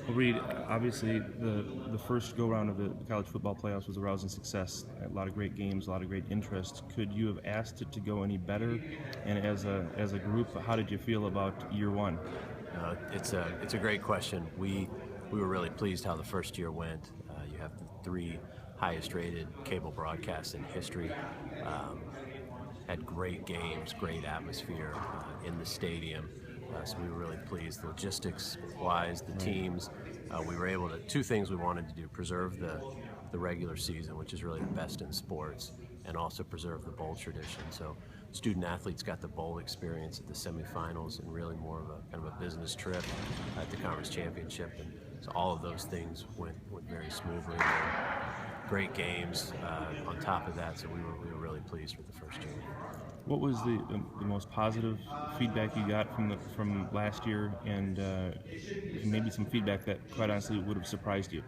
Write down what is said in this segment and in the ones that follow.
Well, Reed, obviously the first go-round of the college football playoffs was a rousing success. A lot of great games, a lot of great interest. Could you have asked it to go any better? And as a group, how did you feel about year one? It's a great question. We were really pleased how the first year went. You have the three highest rated cable broadcasts in history. Um, had great games, great atmosphere in the stadium. So we were really pleased. Logistics-wise, the Right. teams, we were able to. Two things we wanted to do: preserve the regular season, which is really the best in sports, and also preserve the bowl tradition. So student athletes got the bowl experience at the semifinals, and really more of a kind of a business trip at the conference championship. And so all of those things went very smoothly. Great games on top of that, so we were really pleased with the first year. What was the most positive feedback you got from last year, and maybe some feedback that quite honestly would have surprised you?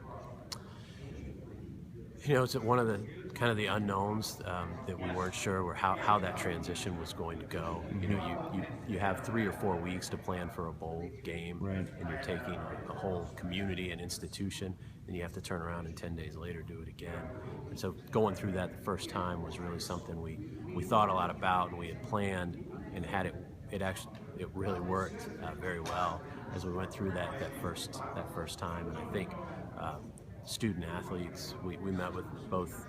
It's one of the kind of the unknowns that we weren't sure were how that transition was going to go. You have 3 or 4 weeks to plan for a bowl game, Right. and you're taking a whole community and institution, and you have to turn around and 10 days later do it again. And so going through that the first time was really something we thought a lot about, and we had planned, and had it really worked very well as we went through that first time. And I think student athletes, we met with both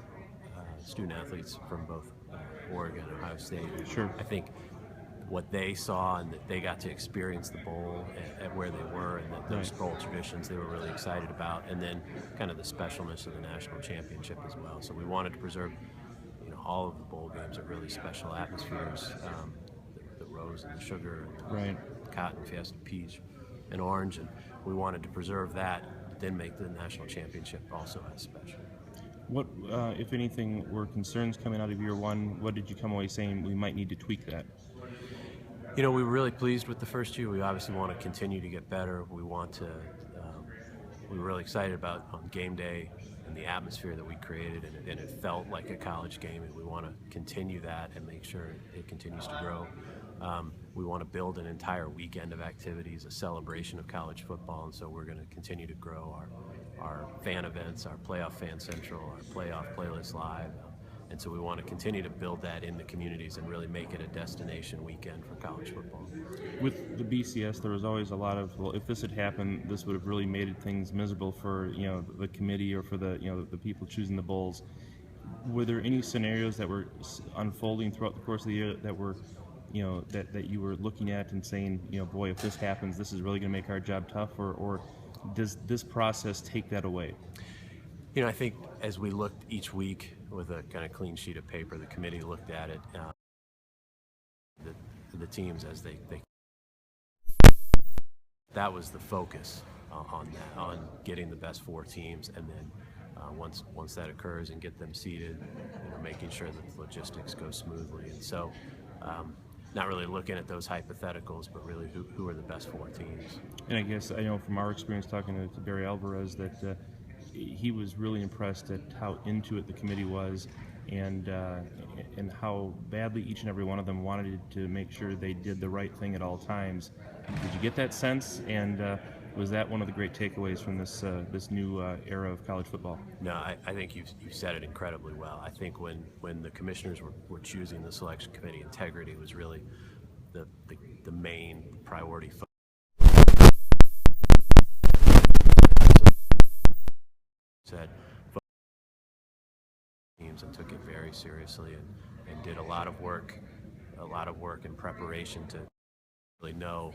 student athletes from both Oregon and Ohio State. Sure. I think what they saw, and that they got to experience the bowl at where they were, and that those Right. bowl traditions they were really excited about, and then kind of the specialness of the national championship as well. So we wanted to preserve, all of the bowl games are really special atmospheres. The rose and the sugar, and Right. the cotton, fiesta, peach, and orange, and we wanted to preserve that, then make the national championship also as special. What, if anything, were concerns coming out of year one? What did you come away saying we might need to tweak that? We were really pleased with the first year. We obviously want to continue to get better. We were really excited about on game day and the atmosphere that we created, and it felt like a college game, and we want to continue that and make sure it continues to grow. We want to build an entire weekend of activities, a celebration of college football, and so we're going to continue to grow our fan events, our Playoff Fan Central, our Playoff Playlist Live. And so we want to continue to build that in the communities and really make it a destination weekend for college football. With the BCS, there was always a lot of, well, if this had happened, this would have really made things miserable for the committee or for the people choosing the bowls. Were there any scenarios that were unfolding throughout the course of the year that were, that you were looking at and saying, boy, if this happens, this is really going to make our job tough, or does this process take that away? I think as we looked each week with a kind of clean sheet of paper, the committee looked at it, the teams as they that was the focus on getting the best 4 teams, and then once that occurs and get them seated, making sure that the logistics go smoothly. And so not really looking at those hypotheticals, but really who are the best 4 teams. And I guess I know from our experience talking to Barry Alvarez that he was really impressed at how into it the committee was, and how badly each and every one of them wanted to make sure they did the right thing at all times. Did you get that sense? And was that one of the great takeaways from this new era of college football? No, I think you've said it incredibly well. I think when the commissioners were choosing the selection committee, integrity was really the main priority. Said teams, and took it very seriously, and did a lot of work in preparation to really know